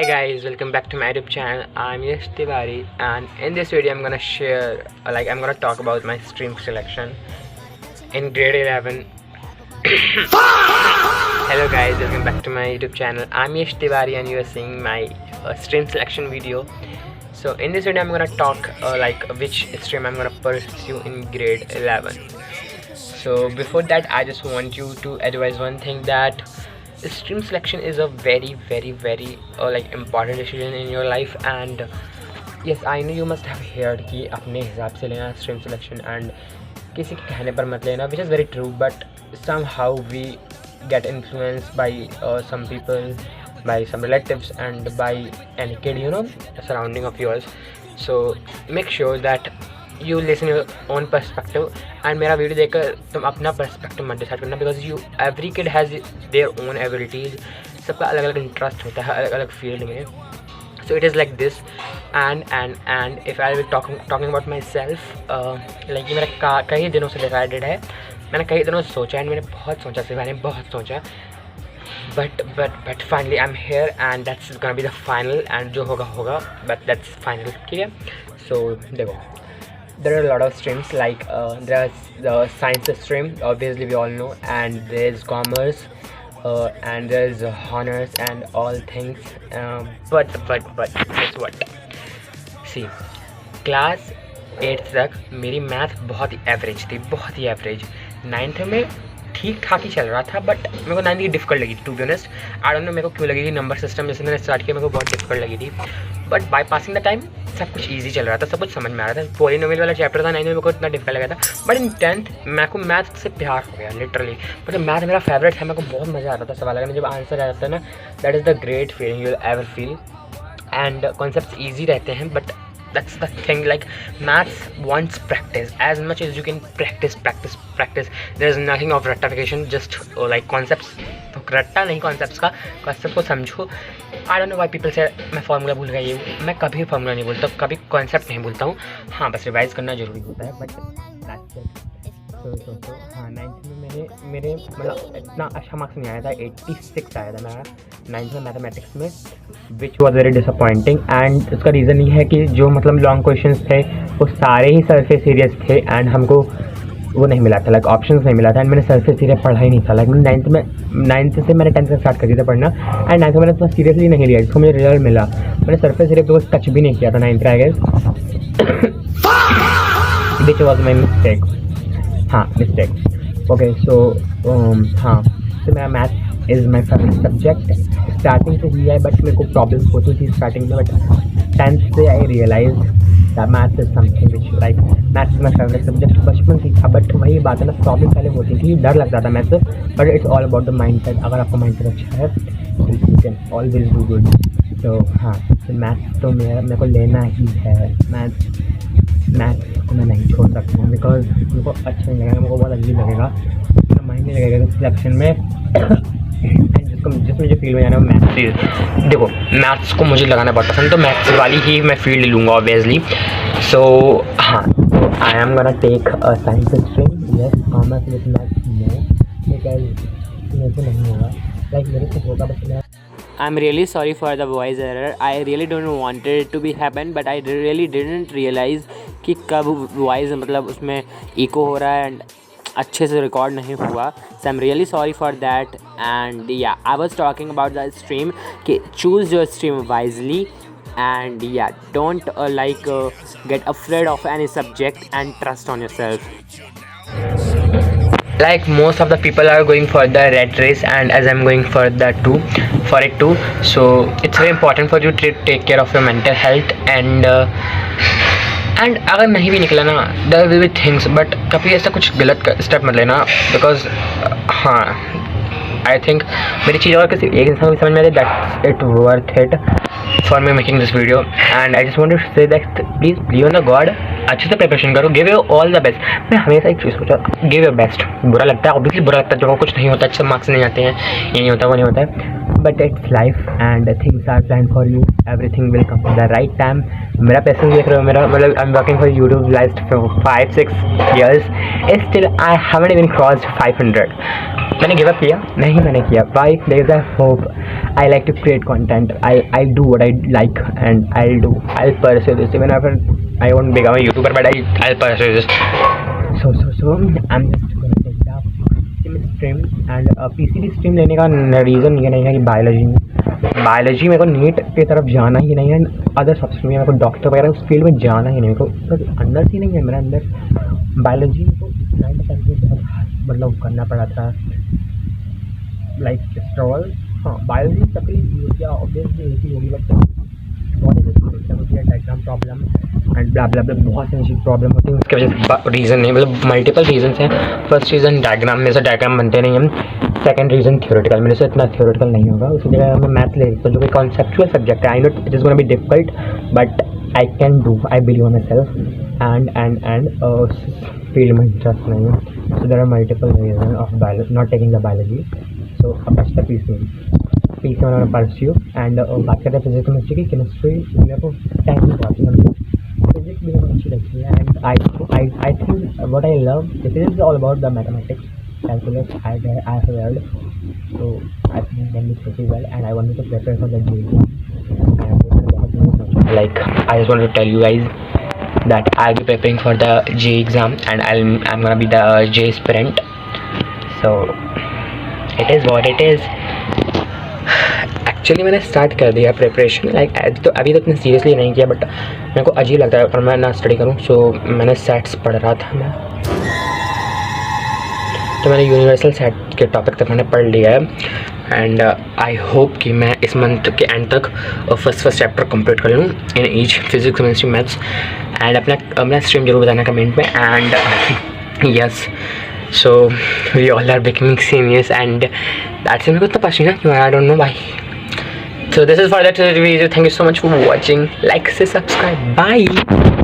Hi guys, welcome back to my YouTube channel. I'm Yash Tiwari, and in this video I'm gonna share, I'm gonna talk about my stream selection in grade 11. Hello guys, welcome back to my YouTube channel. I'm Yash Tiwari and you are seeing my stream selection video. So in this video I'm gonna talk which stream I'm gonna pursue in grade 11. So before that I just want you to advise one thing, that stream selection is a very important decision in your life. And yes, I know you must have heard कि अपने हिसाब से लेना stream selection and किसी के कहने पर मत लेना, which is very true, but somehow we get influenced by some people, by some relatives and by any kid, surrounding of yours. So make sure that you listen your own perspective, and मेरा video देखकर तुम अपना perspective मत decide करना, because every kid has their own abilities. सबका अलग अलग interest होता है अलग अलग फील्ड में. So it is like this, and if I will talking about myself, ये मेरा कई दिनों से decided है. मैंने कई दिनों से सोचा है, मैंने बहुत सोचा, सिर्फ मैंने बहुत सोचा, but finally I'm here and that's gonna be the final, and जो होगा but that's final. ठीक है. So देखो, there are a lot of streams, there's the science stream, obviously we all know, and there's commerce, and there's honors and all things, but guess what, see, class 8th तक मेरी math बहुत ही average थी, बहुत ही average. 9th में ठीक ठाक ही चल रहा था, बट मेरे को 9th की डिफ़िकल्ट लगी थी, to be honest. I don't know मेरे को क्यों लगी कि नंबर सिस्टम जैसे मैंने स्टार्ट किया मेरे को बहुत डिफिकल्ट लगी थी, but by passing the time सब कुछ इजी चल रहा था, सब कुछ समझ में आ रहा था. पॉलिनोमियल वाला चैप्टर था 9th में, मेरे को इतना डिफिकल्ट लगा था, बट इन 10th मेरे को मैथ से प्यार हो गया लिटरली. मतलब मैथ मेरा फेवरेट था, मेरे को बहुत मज़ा आता था सवाल लगाने. जब आंसर आ जाता है ना, that is the great feeling you will ever feel. And concepts easy रहते हैं, but that's the thing, like maths wants practice. As much as you can practice, there is nothing of rectification, just concepts. तो रट्टा नहीं, concepts का concept को समझो. I don't know why people say मैं formula भूल गया, ये मैं कभी फार्मूला नहीं बोलता, कभी concept नहीं बोलता हूँ. हाँ, बस रिवाइज करना जरूरी होता है, बट हाँ 9th में मेरे मतलब इतना अच्छा मार्क्स नहीं आया था, 86 आया था मेरा 9th में मैथमेटिक्स में, which was very disappointing. And उसका रीज़न ये है कि जो मतलब लॉन्ग क्वेश्चंस थे वो सारे ही सरफेस एरियाज थे, एंड हमको वो नहीं मिला था, ऑप्शंस नहीं मिला था, एंड मैंने सरफेस एरिया पढ़ा ही नहीं था. मैंने 9th से मैंने 10th से स्टार्ट कर दिया था पढ़ना, एंड 9th में मैंने इतना सीरियसली नहीं लिया, जिसको मुझे रिजल्ट मिला. मैंने सरफेस एरिया को टच भी नहीं किया था 9th का, I guess, which was my mistake. हाँ, मिस्टेक. ओके, सो हाँ, तो मेरा math is my favourite subject. Starting से ही है, बट मेरे को प्रॉब्लम होती थी स्टार्टिंग में, बट 10th से I realise that math is something which math is my favourite subject. बचपन से था, बट वही बात है ना, प्रॉब्लम पहले होती थी, डर लगता था मैथ से, but it's all about the mind set. अगर आपका माइंड सेट अच्छा है तो you can always do good. तो हाँ, तो मैथ तो मेरे को लेना ही है. मैथ को मैं नहीं छोड़ सकता हूँ, बिकॉज मेरे को अच्छा नहीं लगेगा, मेरे को बहुत अजीब लगेगा, मेरा माइंड नहीं लगेगा सिलेक्शन में. एंड जिसमें जो फील्ड में जाना है वो मैथ्स फील्ड. देखो, मैथ्स को मुझे लगाना बहुत पसंद, तो मैथ्स वाली ही मैं फील्ड लूँगा ऑब्वियसली. सो हाँ, I am gonna take a science stream. Yes, commerce with maths no, because मेरे को नहीं होगा, मेरे से होगा, बस मैं I'm really sorry for the voice error. I really don't want it to be happen, but I really didn't realize कि कब voice मतलब उसमें echo हो रहा है and अच्छे से record नहीं हुआ. So I'm really sorry for that. And yeah, I was talking about the stream कि choose your stream wisely, and yeah, don't get afraid of any subject and trust on yourself. Like most of the people are going for the rat race, and as I'm going for it too, so it's very important for you to take care of your mental health. And अगर नहीं भी निकला ना, there will be things, but कभी ऐसा कुछ गलत step मत लेना, बिकॉज हाँ, आई थिंक मेरी चीज़ और किसी एक इंसान को समझ में आ जाए, that's it worth it for me making this video. And I just want to say that please believe in the God. अच्छे से प्रिपरेशन करो, give your all the best. मैं हमेशा एक चीज़ सोचा, गिव योर बेस्ट। बुरा लगता है, ऑब्वियसली बुरा लगता है जब कुछ नहीं होता, अच्छे मार्क्स नहीं आते हैं, ये नहीं होता, वो नहीं होता है, but it's life and things are plan for you, everything will come the right time. मेरा पैसन देख रहे हो, मेरा मतलब I am working for YouTube last 5-6 years, still I haven't even crossed 500। मैंने गिव अप किया नहीं, मैंने किया why, because I hope I like to create content, I do what I like and I'll pursue this even if I won't become a YouTuber, but I'll pursue this. So I'm just gonna take the PCB stream and PCB stream लेने का reason ये नहीं है कि biology मेरे को NEET की तरफ जाना ही नहीं है, अदर सब्जेक्ट में मेरे को डॉक्टर वगैरह उस फील्ड में जाना ही नहीं, मेरे को बस अंदर से नहीं है, मेरे अंदर बायोलॉजी को 90% बहुत मतलब करना पड़ा था, लाइक स्ट्रॉल। हाँ, बायोलॉजी सबकी ऑब्वियसली एक ही होगी, but diagram problem and bla bla bla बहुत सारी प्रॉब्लम होती है, उसकी वजह से रीज़न नहीं, मतलब मल्टीपल रीजंस हैं। फर्स्ट रीज़न डायग्राम में से डायग्राम बनते नहीं हम, सेकंड रीज़न थियोरेटिकल, मेरे से इतना थियोरेटिकल नहीं होगा, उसी जगह मैं मैथ ले सकता हूँ जो कि कॉन्सेप्चुअल सब्जेक्ट है। I know it is gonna be difficult but I can do, I believe on my self and field में इंटरेस्ट नहीं है, so there are multiple reason of not taking the biology. So अब बचता piece में मैंने pursue and बात करते हैं फिजिक्स केमिस्ट्री की। केमिस्ट्री मेरे को टाइम भी बहुत पसंद है, फिजिक्स भी मेरे अच्छी लगती है and I think what I love this is all about the mathematics, calculus I have learned, so I think then it's pretty well and I wanted to prepare for the JEE exam. Like I just wanted to tell you guys that I'll be preparing for the JEE exam and I'm gonna be the JEE aspirant, so it is what it is. Actually मैंने start कर दिया preparation, like तो अभी तक इतना seriously नहीं किया, but मेरे को अजीब लगता है पर मैं ना स्टडी करूँ, सो मैंने सेट्स पढ़ रहा था मैं, तो मैंने यूनिवर्सल सेट के टॉपिक तक मैंने पढ़ लिया है एंड आई होप कि मैं इस मंथ के एंड तक फर्स्ट चैप्टर कंप्लीट कर लूँ in each physics chemistry maths and अपना स्ट्रीम जरूर बताना कमेंट में and yes, so we all are becoming seniors and that's it. मेरे को इतना पसीना क्यों I don't know why. So this is for that video. Thank you so much for watching. Like, say, subscribe. Bye.